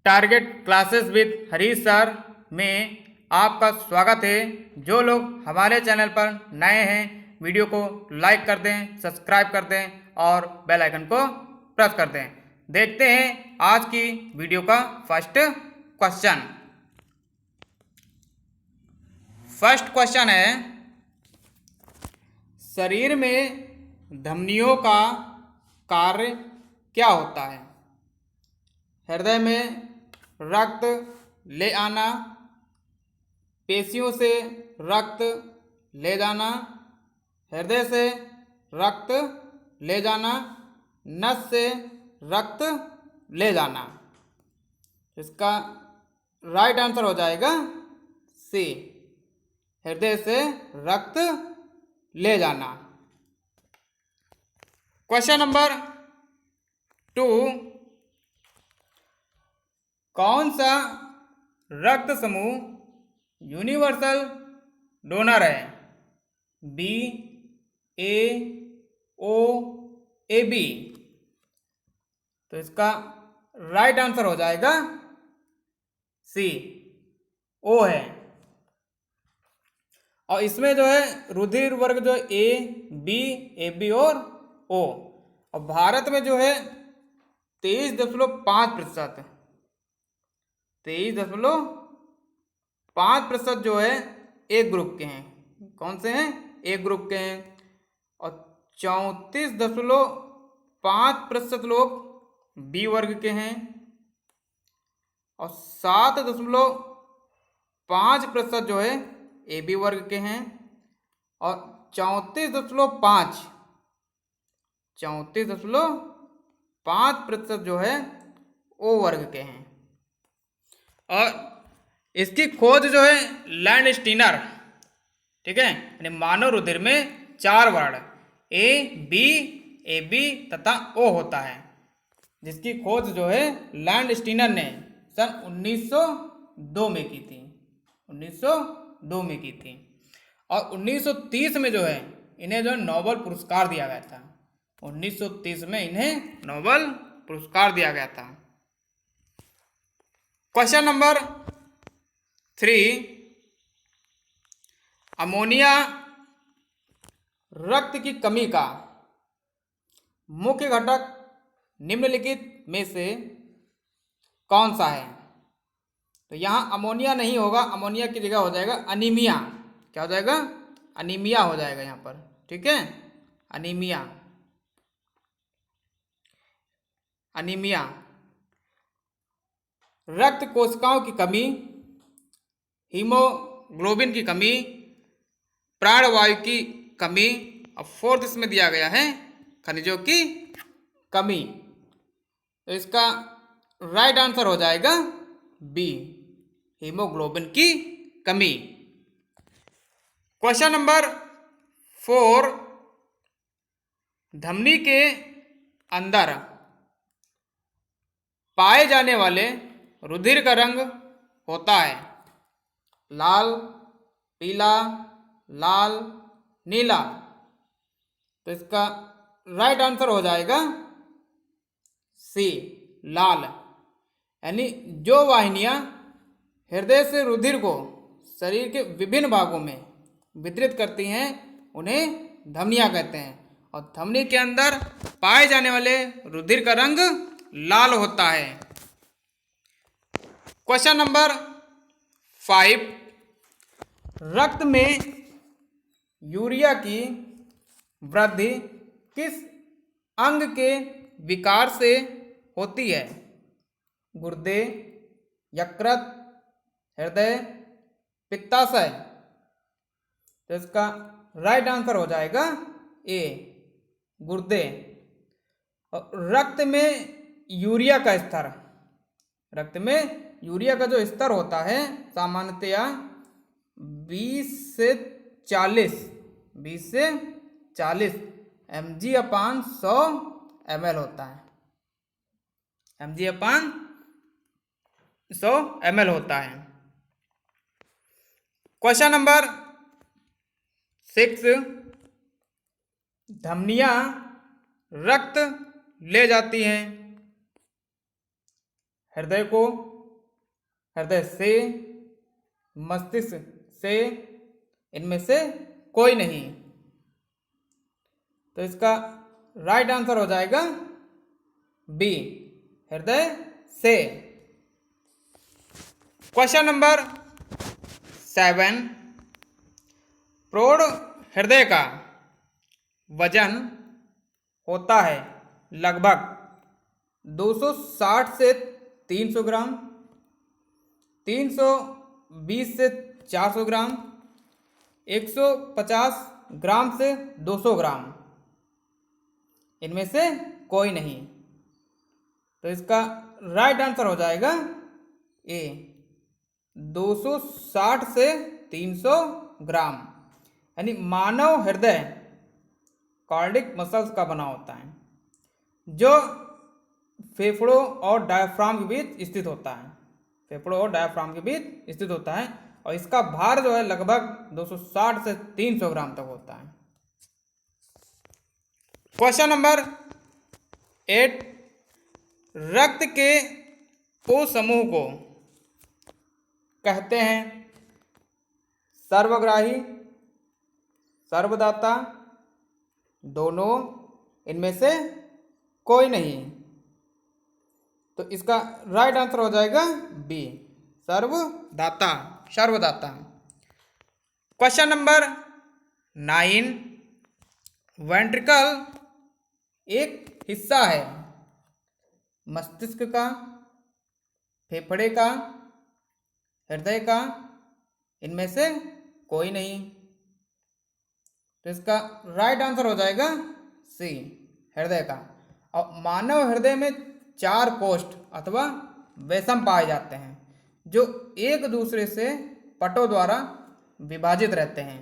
Target classes with Harish sir में आपका स्वागत है। जो लोग हमारे चैनल पर नए हैं वीडियो को लाइक कर दें, सब्सक्राइब कर दें और बेल आइकन को प्रेस कर दें। देखते हैं आज की वीडियो का फर्स्ट क्वेश्चन। फर्स्ट क्वेश्चन है, शरीर में धमनियों का कार्य क्या होता है? हृदय में रक्त ले आना, पेशियों से रक्त ले जाना, हृदय से रक्त ले जाना, नस से रक्त ले जाना। इसका राइट आंसर हो जाएगा सी, हृदय से रक्त ले जाना। क्वेश्चन नंबर 2, कौन सा रक्त समूह यूनिवर्सल डोनर है? बी, ए, ओ, ए, बी। तो इसका राइट आंसर हो जाएगा सी, ओ है। और इसमें जो है रुधिर वर्ग जो ए, बी, ए, बी और ओ। और भारत में जो है 23.5%, 23.5% जो है ए ग्रुप के हैं। कौन से हैं? ए ग्रुप के हैं। और 34.5% लोग बी वर्ग के हैं और 7.5% जो है ए बी वर्ग के हैं और 34.5% जो है ओ वर्ग के हैं। और इसकी खोज जो है लैंड स्टीनर, ठीक है, यानी मानव रुधिर में 4 वर्ण ए बी तथा ओ होता है, जिसकी खोज जो है लैंड स्टीनर ने सन 1902 में की थी। 1902 में की थी। और 1930 में जो है इन्हें जो नोबेल पुरस्कार दिया गया था। 1930 में इन्हें नोबेल पुरस्कार दिया गया था। क्वेश्चन नंबर 3, अमोनिया रक्त की कमी का मुख्य घटक निम्नलिखित में से कौन सा है? तो यहाँ अमोनिया नहीं होगा, अमोनिया की जगह हो जाएगा अनीमिया। क्या हो जाएगा? अनीमिया हो जाएगा यहाँ पर, ठीक है, अनीमिया। अनीमिया रक्त कोशिकाओं की कमी, हीमोग्लोबिन की कमी, प्राणवायु की कमी और फोर्थ इसमें दिया गया है खनिजों की कमी। तो इसका राइट आंसर हो जाएगा बी, हीमोग्लोबिन की कमी। क्वेश्चन नंबर 4, धमनी के अंदर पाए जाने वाले रुधिर का रंग होता है लाल, पीला, लाल, नीला। तो इसका राइट आंसर हो जाएगा सी, लाल। यानी जो वाहिनियां हृदय से रुधिर को शरीर के विभिन्न भागों में वितरित करती हैं उन्हें धमनियां कहते हैं। और धमनी के अंदर पाए जाने वाले रुधिर का रंग लाल होता है। क्वेश्चन नंबर 5, रक्त में यूरिया की वृद्धि किस अंग के विकार से होती है? गुर्दे, यकृत, हृदय, पित्ताशय। तो इसका राइट आंसर हो जाएगा ए, गुर्दे। और रक्त में यूरिया का स्तर, रक्त में यूरिया का जो स्तर होता है सामान्यतया 20 से 40 mg/100 ml होता है। mg/100 ml होता है। क्वेश्चन नंबर 6, धमनियां रक्त ले जाती हैं हृदय को हृदय से, मस्तिष्क से, इनमें से कोई नहीं। तो इसका राइट आंसर हो जाएगा बी, हृदय से। क्वेश्चन नंबर 7, प्रौढ़ हृदय का वजन होता है लगभग 260 से 300 ग्राम, 320 से 400 ग्राम, 150 ग्राम से 200 ग्राम, इनमें से कोई नहीं। तो इसका राइट आंसर हो जाएगा ए, 260 से 300 ग्राम। यानी मानव हृदय कार्डिक मसल्स का बना होता है, जो फेफड़ों और डायफ्राम के बीच स्थित होता है, फेफड़ों और डायफ्राम के बीच स्थित होता है, और इसका भार जो है लगभग 260 से 300 ग्राम तक होता है। क्वेश्चन नंबर 8, रक्त के ओ समूह को कहते हैं सर्वग्राही, सर्वदाता, दोनों, इनमें से कोई नहीं। तो इसका राइट आंसर हो जाएगा बी, सर्वदाता, सर्वदाता। क्वेश्चन नंबर 9, वेंट्रिकल एक हिस्सा है मस्तिष्क का, फेफड़े का, हृदय का, इनमें से कोई नहीं। तो इसका राइट आंसर हो जाएगा सी, हृदय का। और मानव हृदय में 4 कोष्ठ अथवा वैसम पाए जाते हैं, जो एक दूसरे से पटों द्वारा विभाजित रहते हैं।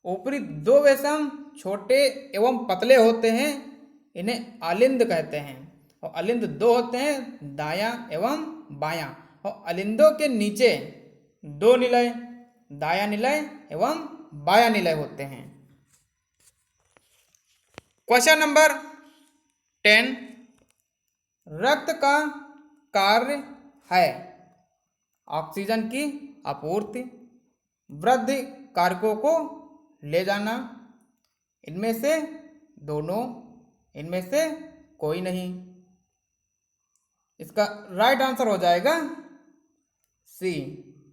ऊपरी 2 वैसम छोटे एवं पतले होते हैं, इन्हें अलिंद कहते हैं। और अलिंद 2 होते हैं, दायां एवं बायां। और अलिंदों के नीचे 2 निलय, दायां निलय एवं बायां निलय होते हैं। क्वेश्चन नंबर 10, रक्त का कार्य है ऑक्सीजन की आपूर्ति, वृद्धि कारकों को ले जाना, इनमें से दोनों, इनमें से कोई नहीं। इसका राइट आंसर हो जाएगा सी,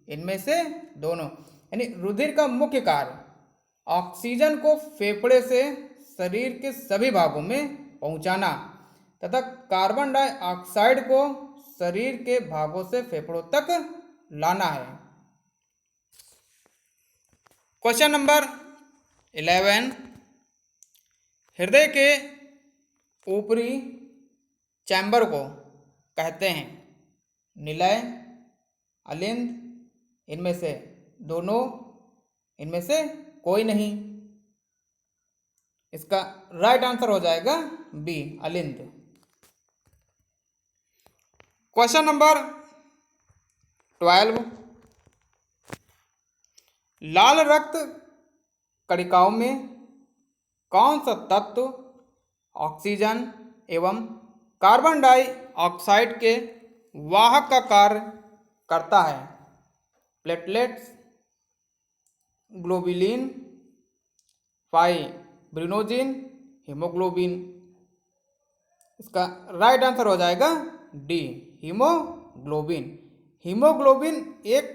इनमें से दोनों। यानी रुधिर का मुख्य कार्य ऑक्सीजन को फेफड़े से शरीर के सभी भागों में पहुंचाना तथा कार्बन डाइऑक्साइड को शरीर के भागों से फेफड़ों तक लाना है। क्वेश्चन नंबर 11, हृदय के ऊपरी चैम्बर को कहते हैं निलय, अलिंद, इनमें से दोनों, इनमें से कोई नहीं। इसका राइट आंसर हो जाएगा बी, अलिंद। क्वेश्चन नंबर 12, लाल रक्त कणिकाओं में कौन सा तत्व ऑक्सीजन एवं कार्बन डाइऑक्साइड के वाहक का कार्य करता है? Platelets, globulin, fibrinogen, haemoglobin. इसका राइट आंसर हो जाएगा डी, हीमोग्लोबिन। हीमोग्लोबिन एक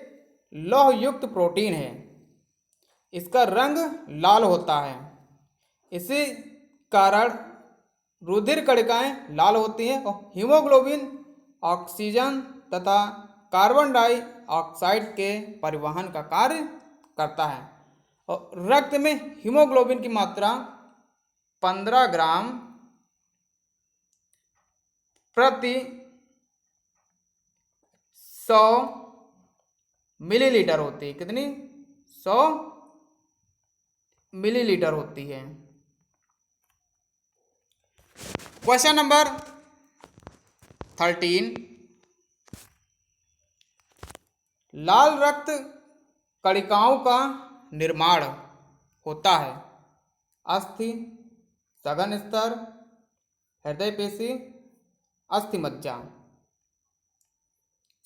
लौह युक्त प्रोटीन है, इसका रंग लाल होता है। इसी कारण रुधिर कणिकाएं लाल होती हैं और हीमोग्लोबिन ऑक्सीजन तथा कार्बन डाइऑक्साइड के परिवहन का कार्य करता है। और रक्त में हीमोग्लोबिन की मात्रा 15 ग्राम प्रति 100 मिलीलीटर होती है। कितनी? 100 मिलीलीटर होती है। क्वेश्चन नंबर 13, लाल रक्त कणिकाओं का निर्माण होता है अस्थि, सघन स्तर, हृदय पेशी, अस्थि मज्जा।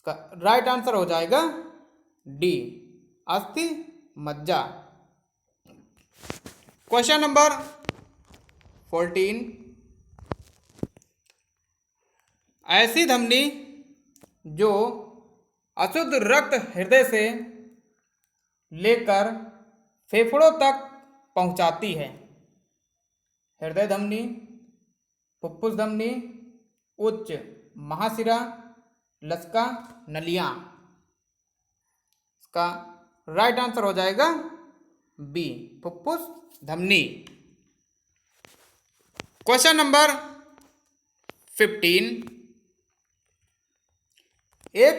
इसका राइट आंसर हो जाएगा डी, अस्थि मज्जा। क्वेश्चन नंबर 14, ऐसी धमनी जो अशुद्ध रक्त हृदय से लेकर फेफड़ों तक पहुंचाती है। हृदय धमनी, फुफ्फुस धमनी, उच्च महाशिरा, लसका नलियां। इसका राइट आंसर हो जाएगा बी, फुफ्फुस धमनी। क्वेश्चन नंबर 15, एक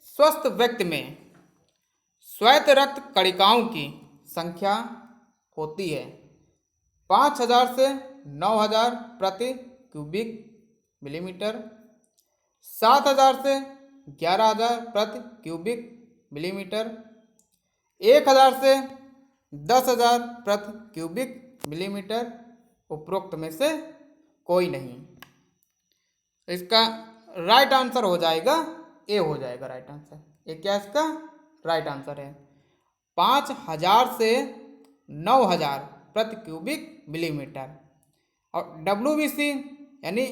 स्वस्थ व्यक्ति में श्वेत रक्त कणिकाओं की संख्या होती है 5000 से 9000 प्रति क्यूबिक मिलीमीटर, 7000 से 11000 प्रति क्यूबिक मिलीमीटर, 1000 से 10000 प्रति क्यूबिक मिलीमीटर, उपरोक्त में से कोई नहीं। इसका राइट आंसर हो जाएगा ए, हो जाएगा राइट आंसर। ये क्या इसका राइट आंसर है? 5000 से 9000 प्रति क्यूबिक मिलीमीटर। और WBC यानी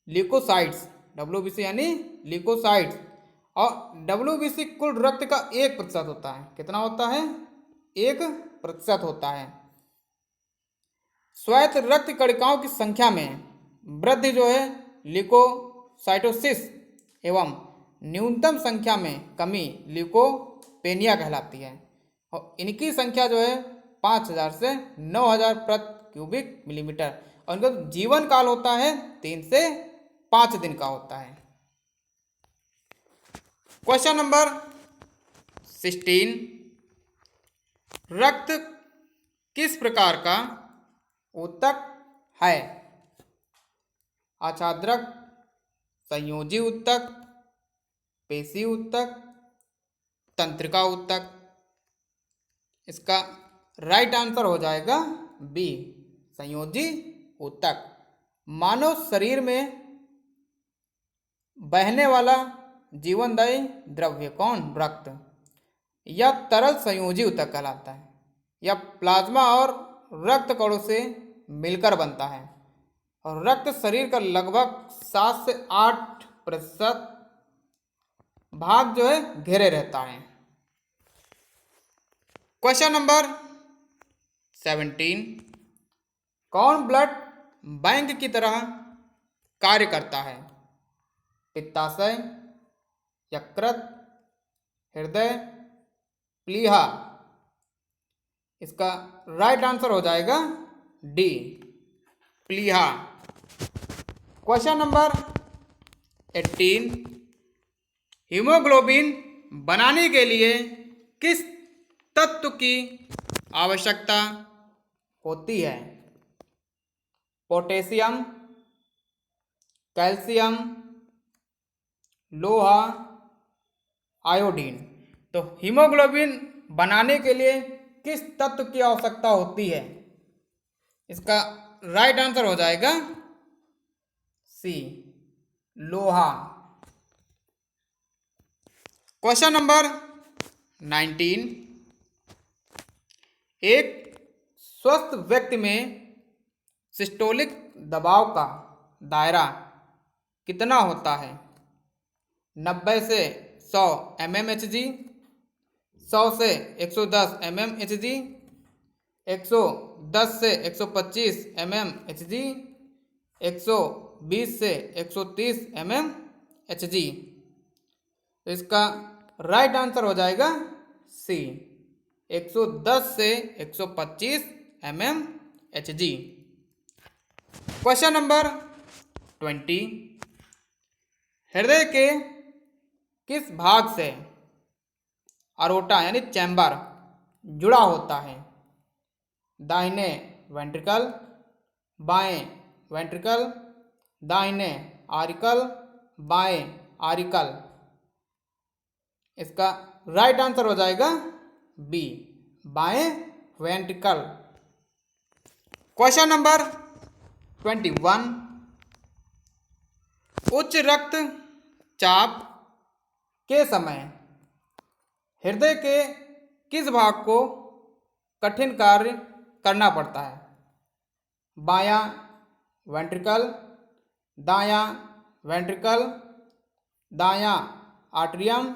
ल्यूकोसाइट्स, WBC यानी ल्यूकोसाइट्स, और WBC कुल रक्त का 1% होता है। कितना होता है? 1% होता है। श्वेत रक्त कणिकाओं की संख्या में वृद्धि जो है ल्यूकोसाइटोसिस एवं न्यूनतम संख्या में कमी ल्यूकोपेनिया कहलाती है। और इनकी संख्या जो है 5000 से 9000 प्रति क्यूबिक मिलीमीटर, और इनका जीवन काल होता है 3 से 5 दिन का होता है। क्वेश्चन नंबर 16, रक्त किस प्रकार का ऊतक है? आच्छादक, संयोजी ऊतक, पेशी ऊतक, तंत्रिका ऊतक। इसका राइट आंसर हो जाएगा बी, संयोजी ऊतक। मानव शरीर में बहने वाला जीवनदायी द्रव्य कौन? रक्त। यह तरल संयोजी ऊतक कहलाता है। यह प्लाज्मा और रक्त कणों से मिलकर बनता है, और रक्त शरीर का लगभग 7 से 8% भाग जो है घेरे रहता है। क्वेश्चन नंबर 17, कौन ब्लड बैंक की तरह कार्य करता है? पित्ताशय, यकृत, हृदय, प्लीहा। इसका राइट आंसर हो जाएगा डी, प्लीहा। क्वेश्चन नंबर 18, हीमोग्लोबिन बनाने के लिए किस तत्व की आवश्यकता होती है? पोटेशियम, कैल्शियम, लोहा, आयोडीन। तो हीमोग्लोबिन बनाने के लिए किस तत्व की आवश्यकता होती है? इसका राइट आंसर हो जाएगा सी, लोहा। क्वेश्चन नंबर 19, एक स्वस्थ व्यक्ति में सिस्टोलिक दबाव का दायरा कितना होता है? 90 से 100 mmHg, 100 से 110 mmHg, 110 से 125 mmHg, 120 से 130 mmHg। तो इसका राइट आंसर हो जाएगा सी, 110 से 125 mmHg। क्वेश्चन नंबर 20, हृदय के किस भाग से अरोटा यानी चैम्बर जुड़ा होता है? दाहिने वेंट्रिकल, बाएं वेंट्रिकल, दाहिने आरिकल, बाएं आरिकल। इसका राइट आंसर हो जाएगा बी, बाएं वेंट्रिकल। क्वेश्चन नंबर 21, उच्च रक्त चाप के समय हृदय के किस भाग को कठिन कार्य करना पड़ता है? बायां वेंट्रिकल, दायां वेंट्रिकल, दायां आर्टरियम,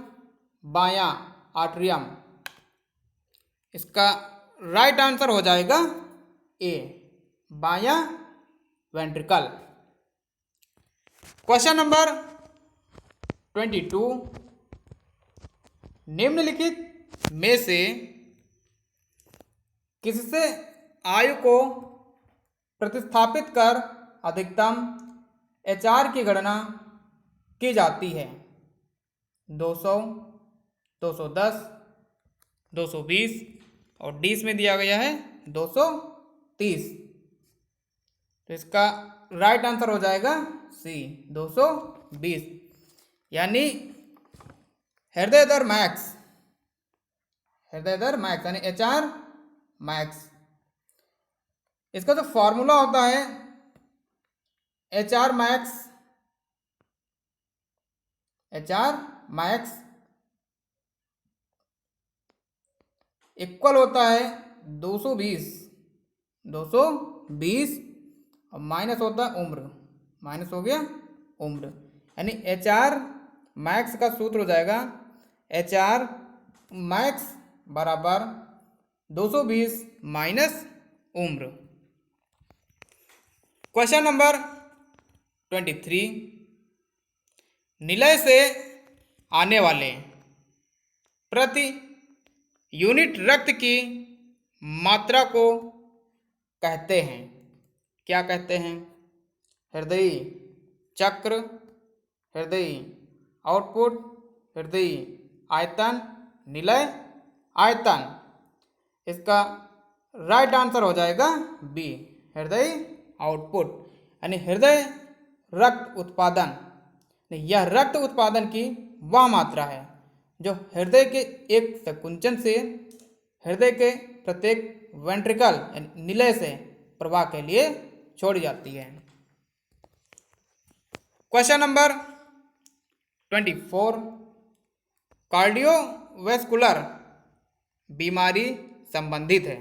बायां आर्टरियम। इसका राइट आंसर हो जाएगा ए, बायां वेंट्रिकल। क्वेश्चन नंबर 22, निम्नलिखित में से किससे आयु को प्रतिस्थापित कर अधिकतम HR की गणना की जाती है? 200, 210, 220 और डी में दिया गया है 230। तो इसका राइट आंसर हो जाएगा सी, 220। यानी हृदय दर मैक्स, हृदय दर मैक्स यानी HR मैक्स। इसका जो फॉर्मूला होता है HR max, HR max equal होता है 220 और माइनस होता है उम्र, माइनस हो गया उम्र। यानी HR मैक्स का सूत्र हो जाएगा HR मैक्स बराबर 220 माइनस उम्र। क्वेश्चन नंबर 23, निलय से आने वाले प्रति यूनिट रक्त की मात्रा को कहते हैं, क्या कहते हैं? हृदय चक्र, हृदय आउटपुट, हृदय आयतन, निलय आयतन। इसका राइट आंसर हो जाएगा बी, हृदय आउटपुट। यानी हृदय रक्त उत्पादन, यह रक्त उत्पादन की वह मात्रा है जो हृदय के एक संकुंचन से हृदय के प्रत्येक वेंट्रिकल निलय से प्रवाह के लिए छोड़ी जाती है। क्वेश्चन नंबर 24, कार्डियोवैस्कुलर बीमारी संबंधित है?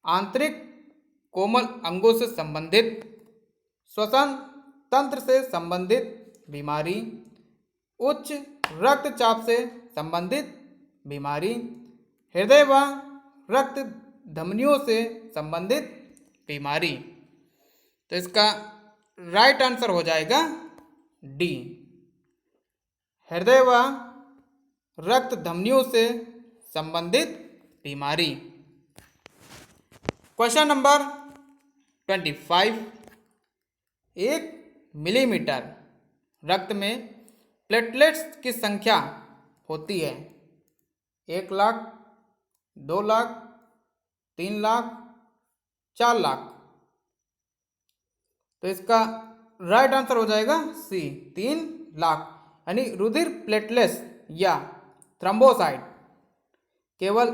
आंतरिक कोमल अंगों से संबंधित, श्वसन तंत्र से संबंधित बीमारी, उच्च रक्तचाप से संबंधित बीमारी, हृदय व रक्त धमनियों से संबंधित बीमारी। तो इसका राइट आंसर हो जाएगा डी, हृदय व रक्त धमनियों से संबंधित बीमारी। क्वेश्चन नंबर 25, 1 मिलीमीटर रक्त में प्लेटलेट्स की संख्या होती है? 1 लाख, 2 लाख, 3 लाख, 4 लाख। तो इसका राइट आंसर हो जाएगा सी, 3 लाख। यानी रुधिर प्लेटलेट्स या थ्रोम्बोसाइट केवल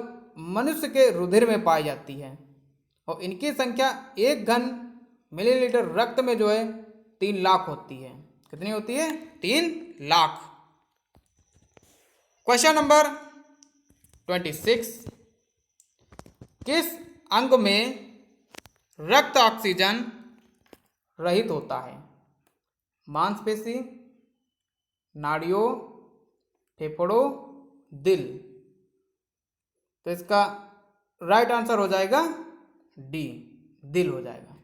मनुष्य के रुधिर में पाई जाती है और इनकी संख्या 1 घन मिलीलीटर रक्त में जो है 3 लाख होती है। कितनी होती है? 3 लाख। क्वेश्चन नंबर 26, किस अंग में रक्त ऑक्सीजन रहित होता है? मांसपेशी, नाड़ियों, फेफड़ों, दिल। तो इसका राइट आंसर हो जाएगा डी, दिल हो जाएगा।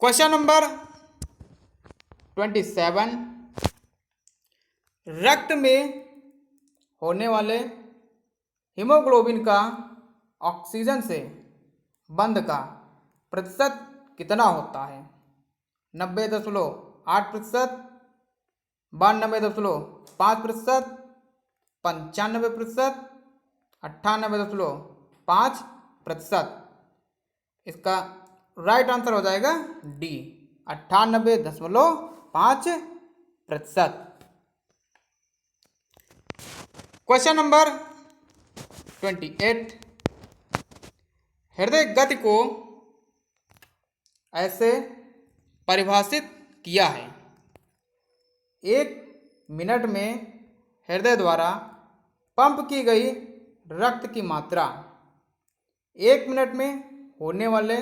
क्वेश्चन नंबर 27, रक्त में होने वाले हीमोग्लोबिन का ऑक्सीजन से बंध का प्रतिशत कितना होता है? 90.8%, 92.5%, 95%, 98.5%। इसका राइट आंसर हो जाएगा डी, 98.5%। क्वेश्चन नंबर 28, हृदय गति को ऐसे परिभाषित किया है? 1 मिनट में हृदय द्वारा पंप की गई रक्त की मात्रा, 1 मिनट में होने वाले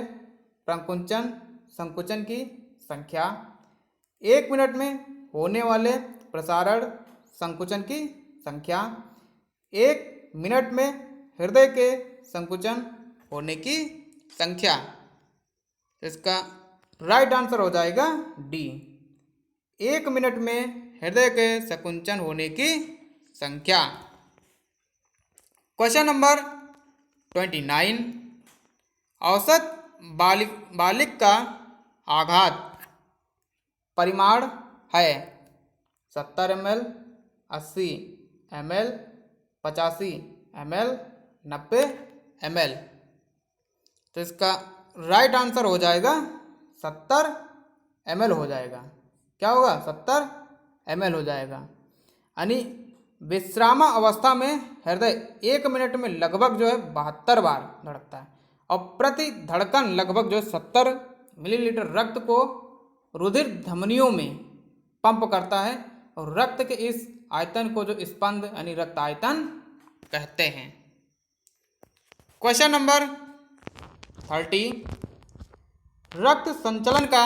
प्रकुंचन संकुचन की संख्या, 1 मिनट में होने वाले प्रसारण संकुचन की संख्या, 1 मिनट में हृदय के संकुचन होने की संख्या। इसका राइट आंसर हो जाएगा डी, 1 मिनट में हृदय के संकुचन होने की संख्या। क्वेश्चन नंबर 29, औसत बालिक का आघात परिमाण है 70 ml, 80 ml, 85 ml, 90 ml। तो इसका राइट आंसर हो जाएगा 70 ml हो जाएगा। क्या होगा? 70 ml हो जाएगा। यानी विश्राम अवस्था में हृदय 1 मिनट में लगभग जो है 72 बार धड़कता है और प्रति धड़कन लगभग जो 70 मिलीलीटर रक्त को रुधिर धमनियों में पंप करता है और रक्त के इस आयतन को जो स्पंद यानी रक्त आयतन कहते हैं। क्वेश्चन नंबर 30, रक्त संचलन का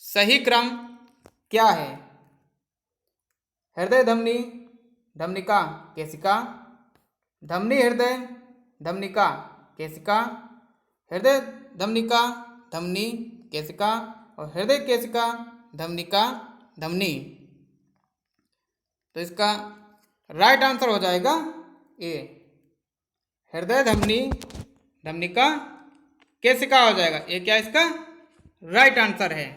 सही क्रम क्या है? हृदय धमनी, धमनिका केशिका, धमनी हृदय, धमनिका केशिका, हृदय धमनिका, धमनी केशिका और हृदय केशिका, धमनिका, धमनी। तो इसका राइट आंसर हो जाएगा ए, हृदय धमनी, धमनिका, केशिका हो जाएगा। ये क्या इसका राइट आंसर है।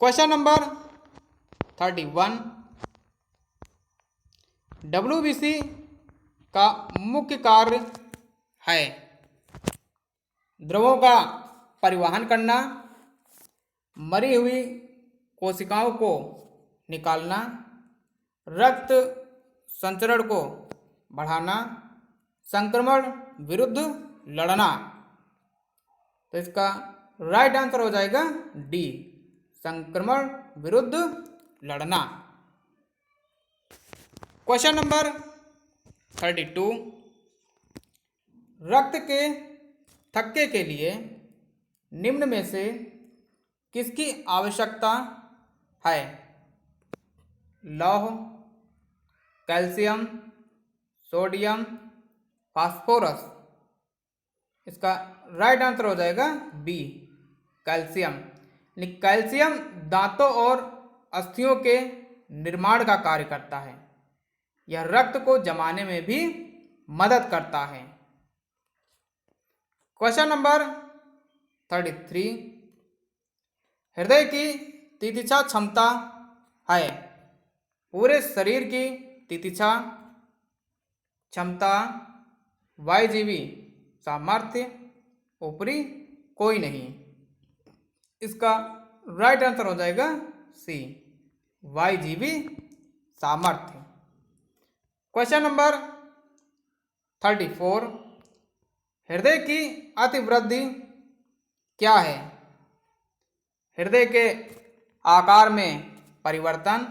क्वेश्चन नंबर 31, WBC का मुख्य कार्य है द्रवों का परिवहन करना, मरी हुई कोशिकाओं को निकालना, रक्त संचरण को बढ़ाना, संक्रमण विरुद्ध लड़ना। तो इसका राइट आंसर हो जाएगा डी, संक्रमण विरुद्ध लड़ना। क्वेश्चन नंबर 32, रक्त के थक्के के लिए निम्न में से किसकी आवश्यकता है? लौह, कैल्शियम, सोडियम, फास्फोरस। इसका राइट आंसर हो जाएगा बी, कैल्शियम। कैल्शियम दांतों और अस्थियों के निर्माण का कार्य करता है। यह रक्त को जमाने में भी मदद करता है। क्वेश्चन नंबर 33, हृदय की तितिक्षा क्षमता है पूरे शरीर की तितिक्षा क्षमता, वायुजीवी सामर्थ्य, ऊपरी कोई नहीं। इसका राइट आंसर हो जाएगा सी, वायुजीवी सामर्थ्य। क्वेश्चन नंबर 34, हृदय की अतिवृद्धि क्या है? हृदय के आकार में परिवर्तन,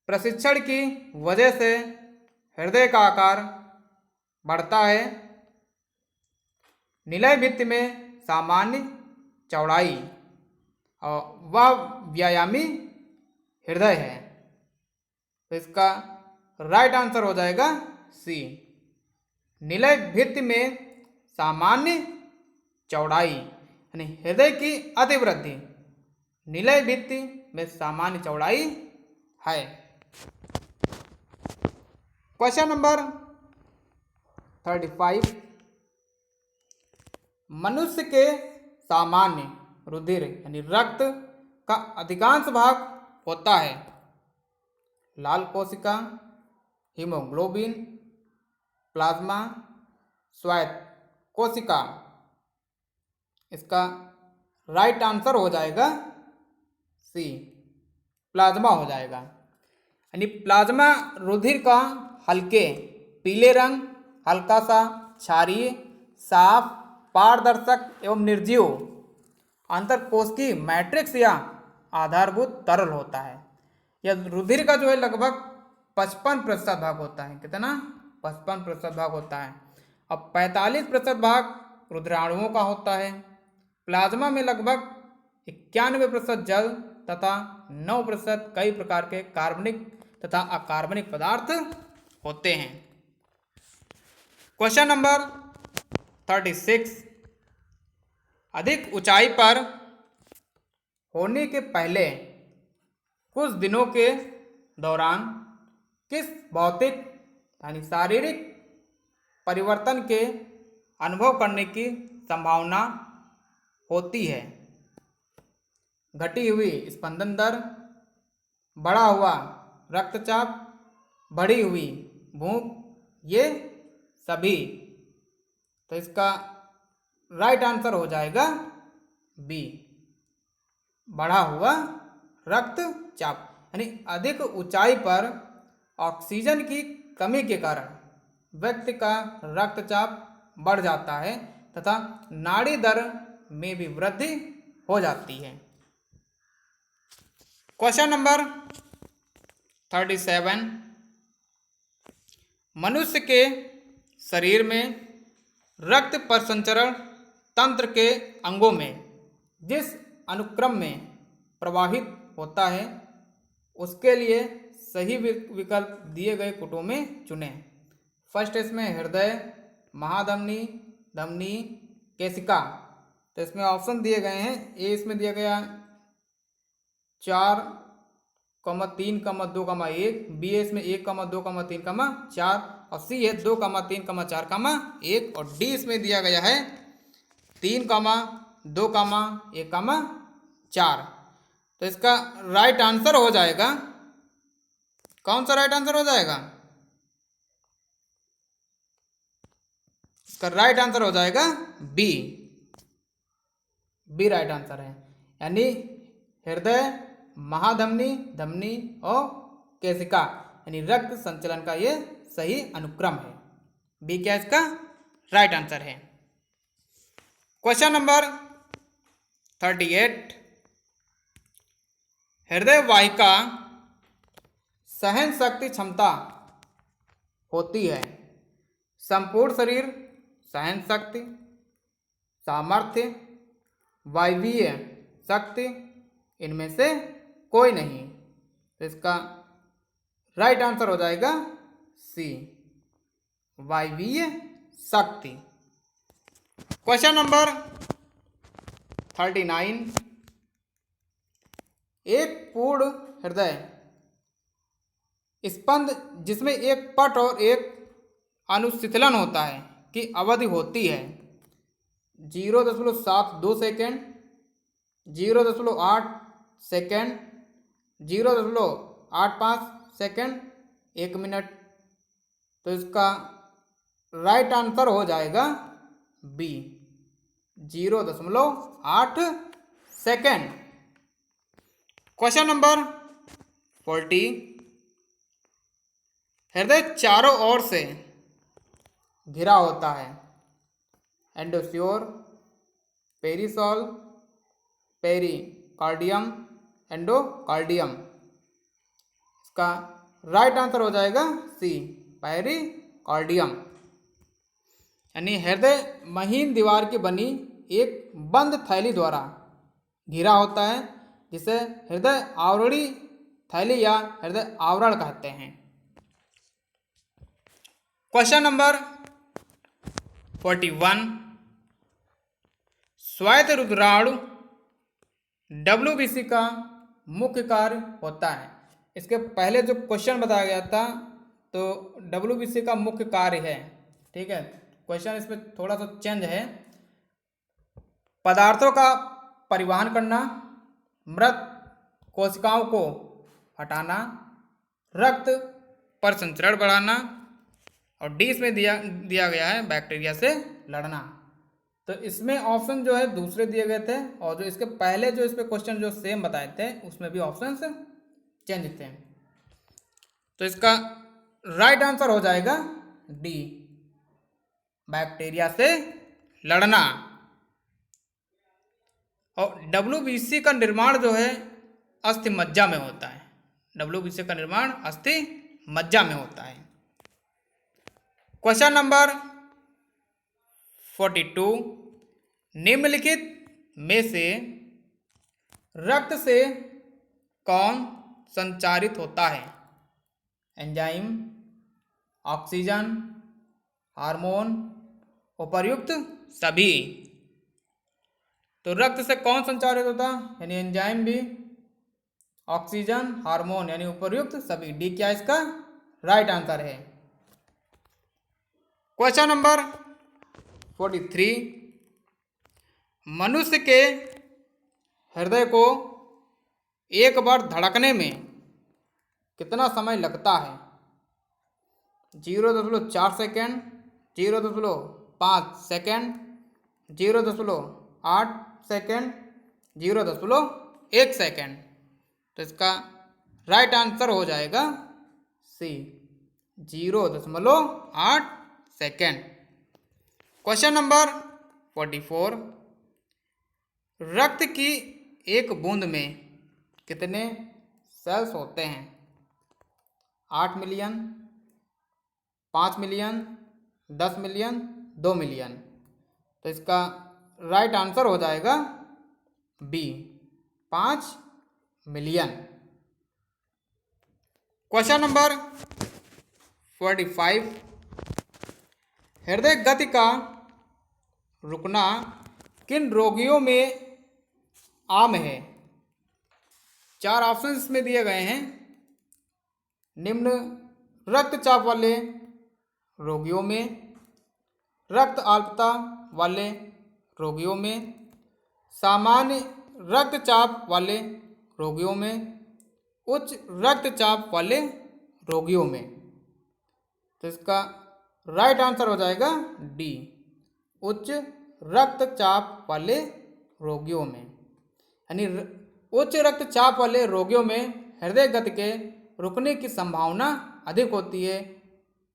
प्रशिक्षण की वजह से हृदय का आकार बढ़ता है, निलय भित्ति में सामान्य चौड़ाई और वह व्यायामी हृदय है। तो इसका राइट आंसर हो जाएगा सी, निलय भित्ति में सामान्य चौड़ाई, यानी हृदय की अतिवृद्धि निलय भित्ति में सामान्य चौड़ाई है। क्वेश्चन नंबर 35, मनुष्य के सामान्य रुधिर यानी रक्त का अधिकांश भाग होता है लाल कोशिका, हीमोग्लोबिन, प्लाज्मा, श्वेत कोशिका। इसका राइट आंसर हो जाएगा सी, प्लाज्मा हो जाएगा। यानी प्लाज्मा रुधिर का हल्के पीले रंग, हल्का सा क्षारीय, साफ, पारदर्शक एवं निर्जीव अंतरकोशिकीय मैट्रिक्स या आधारभूत तरल होता है। यह रुधिर का जो है लगभग 55% भाग होता है। कितना? 55% भाग होता है। अब 45% भाग रुधिराणुओं का होता है। प्लाज्मा में लगभग 91% जल तथा 9% कई प्रकार के कार्बनिक तथा अकार्बनिक पदार्थ होते हैं। क्वेश्चन नंबर 36, अधिक ऊंचाई पर होने के पहले कुछ दिनों के दौरान किस भौतिक यानी शारीरिक परिवर्तन के अनुभव करने की संभावना होती है? घटी हुई स्पंदन दर, बढ़ा हुआ रक्तचाप, बढ़ी हुई भूख, ये सभी। तो इसका राइट आंसर हो जाएगा बी, बढ़ा हुआ रक्तचाप। यानी अधिक ऊंचाई पर ऑक्सीजन की कमी के कारण व्यक्ति का रक्तचाप बढ़ जाता है तथा नाड़ी दर में भी वृद्धि हो जाती है। क्वेश्चन नंबर 37, मनुष्य के शरीर में रक्त परिसंचरण तंत्र के अंगों में जिस अनुक्रम में प्रवाहित होता है उसके लिए सही विकल्प दिए गए कुटों में चुनें। फर्स्ट इसमें हृदय, महाधमनी, धमनी, केशिका। तो इसमें ऑप्शन दिए गए हैं। ए इसमें दिया गया 4,3,2,1, बी इसमें 1,2,3,4 और सी है 2,3,4,1 और डी इसमें दिया गया है 3,2,1,4। तो इसका राइट आंसर हो जाएगा, कौन सा राइट आंसर हो जाएगा? इसका राइट आंसर हो जाएगा बी, बी राइट आंसर है। यानी हृदय, महाधमनी, धमनी और केशिका यानी रक्त संचलन का ये सही अनुक्रम है। बी क्या इसका राइट आंसर है। क्वेश्चन नंबर 38, हृदय वाहिका सहन शक्ति क्षमता होती है संपूर्ण शरीर सहन शक्ति, सामर्थ्य, वायवीय शक्ति, इनमें से कोई नहीं। तो इसका राइट आंसर हो जाएगा सी, वायवीय शक्ति। क्वेश्चन नंबर 39, एक पूर्ण हृदय स्पंद जिसमें एक पट और एक अनुशीतलन होता है की अवधि होती है 0.72 सेकेंड, 0.8 सेकेंड, 0.85 सेकेंड, 1 मिनट। तो इसका राइट आंसर हो जाएगा बी, 0.8 सेकेंड। क्वेश्चन नंबर 40, हृदय चारों ओर से घिरा होता है एंडोस्योर, पेरिसॉल, पेरिकार्डियम, एंडोकार्डियम। इसका राइट आंसर हो जाएगा सी, पेरिकार्डियम। यानी हृदय महीन दीवार की बनी एक बंद थैली द्वारा घिरा होता है जिसे हृदय आवरणी थैली या हृदय आवरण कहते हैं। क्वेश्चन नंबर 41, स्वायत्त रुधिराणु WBC का मुख्य कार्य होता है। इसके पहले जो क्वेश्चन बताया गया था तो WBC का मुख्य कार्य है, ठीक है। क्वेश्चन इसमें थोड़ा सा चेंज है। पदार्थों का परिवहन करना, मृत कोशिकाओं को हटाना, रक्त परिसंचरण बढ़ाना और डी इसमें दिया गया है बैक्टीरिया से लड़ना। तो इसमें ऑप्शन जो है दूसरे दिए गए थे और जो इसके पहले जो इस पे क्वेश्चन जो सेम बताए थे उसमें भी ऑप्शन चेंज थे। तो इसका राइट आंसर हो जाएगा डी, बैक्टीरिया से लड़ना। और WBC का निर्माण जो है अस्थि मज्जा में होता है। WBC का निर्माण अस्थि मज्जा में होता है। क्वेश्चन नंबर 42, निम्नलिखित में से रक्त से कौन संचारित होता है? एंजाइम, ऑक्सीजन, हार्मोन, उपर्युक्त सभी। तो रक्त से कौन संचारित होता है? यानी एंजाइम भी, ऑक्सीजन, हार्मोन यानी उपर्युक्त सभी। डी क्या इसका राइट आंसर है। क्वेश्चन नंबर 43, मनुष्य के हृदय को एक बार धड़कने में कितना समय लगता है? 0.4 सेकेंड, 0.5 सेकेंड, 0.8 सेकेंड, 0.1 सेकेंड। तो इसका राइट आंसर हो जाएगा सी, 0.8 सेकेंड। क्वेश्चन नंबर 44, रक्त की एक बूंद में कितने सेल्स होते हैं? 8 मिलियन, 5 मिलियन, 10 मिलियन, 2 मिलियन। तो इसका राइट आंसर हो जाएगा बी, 5 मिलियन। क्वेश्चन नंबर 45, हृदय गति का रुकना किन रोगियों में आम है? 4 ऑप्शन इसमें दिए गए हैं। निम्न रक्तचाप वाले रोगियों में, रक्त अल्पता वाले रोगियों में, सामान्य रक्तचाप वाले रोगियों में, उच्च रक्तचाप वाले रोगियों में। तो इसका राइट आंसर हो जाएगा डी, उच्च रक्तचाप वाले रोगियों में। यानी उच्च रक्तचाप वाले रोगियों में हृदय गति के रुकने की संभावना अधिक होती है,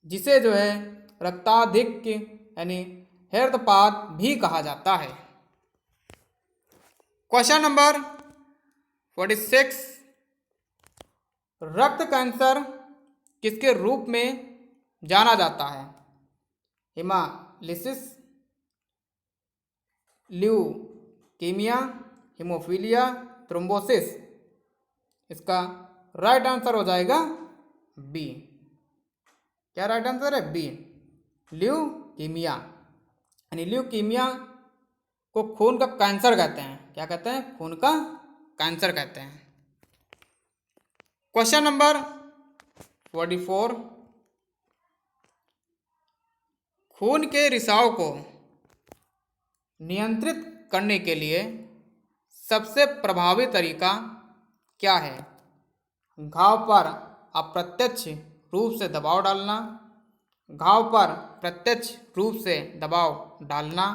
जिसे जो है रक्ताधिक्य यानी हृदयपात भी कहा जाता है। क्वेश्चन नंबर 46, रक्त कैंसर किसके रूप में जाना जाता है? Haemolysis, leukaemia, haemophilia, thrombosis. इसका राइट आंसर हो जाएगा बी। क्या राइट आंसर है? B, leukaemia. यानी ल्यूकीमिया को खून का कैंसर कहते हैं। क्या कहते हैं? खून का कैंसर कहते हैं। क्वेश्चन नंबर 44, खून के रिसाव को नियंत्रित करने के लिए सबसे प्रभावी तरीका क्या है? घाव पर अप्रत्यक्ष रूप से दबाव डालना, घाव पर प्रत्यक्ष रूप से दबाव डालना,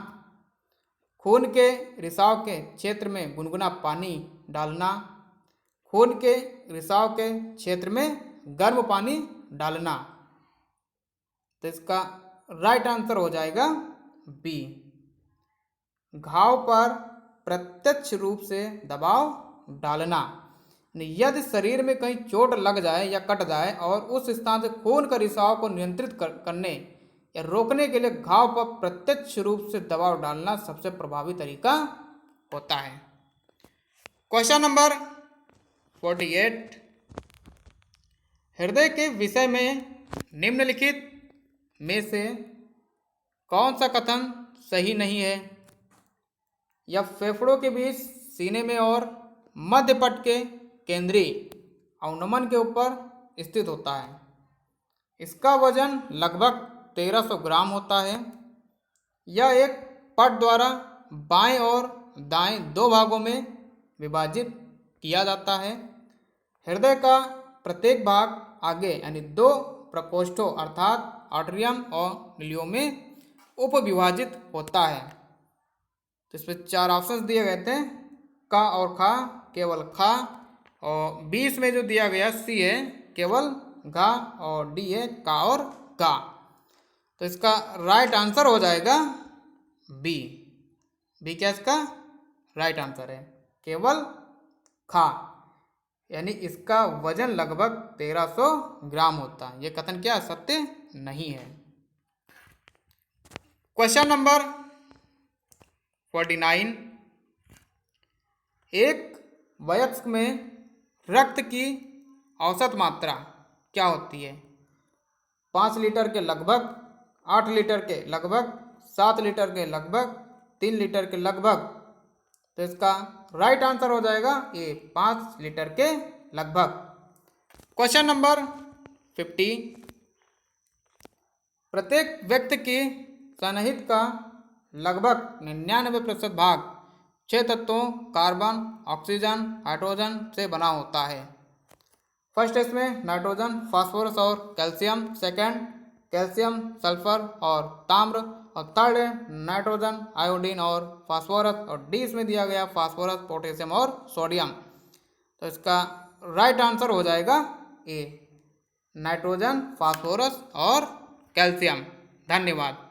खून के रिसाव के क्षेत्र में गुनगुना पानी डालना, खून के रिसाव के क्षेत्र में गर्म पानी डालना। तो इसका राइट आंसर हो जाएगा बी, घाव पर प्रत्यक्ष रूप से दबाव डालना। यदि शरीर में कहीं चोट लग जाए या कट जाए और उस स्थान से खून का रिसाव को नियंत्रित करने या रोकने के लिए घाव पर प्रत्यक्ष रूप से दबाव डालना सबसे प्रभावी तरीका होता है। क्वेश्चन नंबर 48, हृदय के विषय में निम्नलिखित में से कौन सा कथन सही नहीं है? यह फेफड़ों के बीच सीने में और मध्य पट के केंद्रीय अवनमन के ऊपर स्थित होता है। इसका वजन लगभग 1300 ग्राम होता है। यह एक पट द्वारा बाएं और दाएं 2 भागों में विभाजित किया जाता है। हृदय का प्रत्येक भाग आगे यानी 2 प्रकोष्ठों अर्थात आर्टरियम और निलियों में उपविभाजित होता है। तो इसमें 4 ऑप्शंस दिए गए थे, का और खा, केवल खा, और 20 में जो दिया गया सी है केवल घा, और डी है का और गा। तो इसका राइट आंसर हो जाएगा बी। बी क्या इसका राइट आंसर है? केवल खा। यानी इसका वजन लगभग 1300 ग्राम होता है। ये कथन क्या सत्य नहीं है। क्वेश्चन नंबर 49, एक वयस्क में रक्त की औसत मात्रा क्या होती है? 5 लीटर के लगभग, 8 लीटर के लगभग, 7 लीटर के लगभग, 3 लीटर के लगभग। तो इसका राइट आंसर हो जाएगा ये 5 लीटर के लगभग। क्वेश्चन नंबर 50, प्रत्येक व्यक्ति की सन्निहित का लगभग 99% भाग 6 तत्वों कार्बन, ऑक्सीजन, हाइड्रोजन से बना होता है। फर्स्ट इसमें नाइट्रोजन, फास्फोरस और कैल्शियम, सेकंड कैल्शियम, सल्फर और ताम्र, और थर्ड है नाइट्रोजन, आयोडीन और फास्फोरस, और डी इसमें दिया गया फास्फोरस, पोटेशियम और सोडियम। तो इसका राइट आंसर हो जाएगा ए, नाइट्रोजन, फास्फोरस और कैल्शियम। धन्यवाद।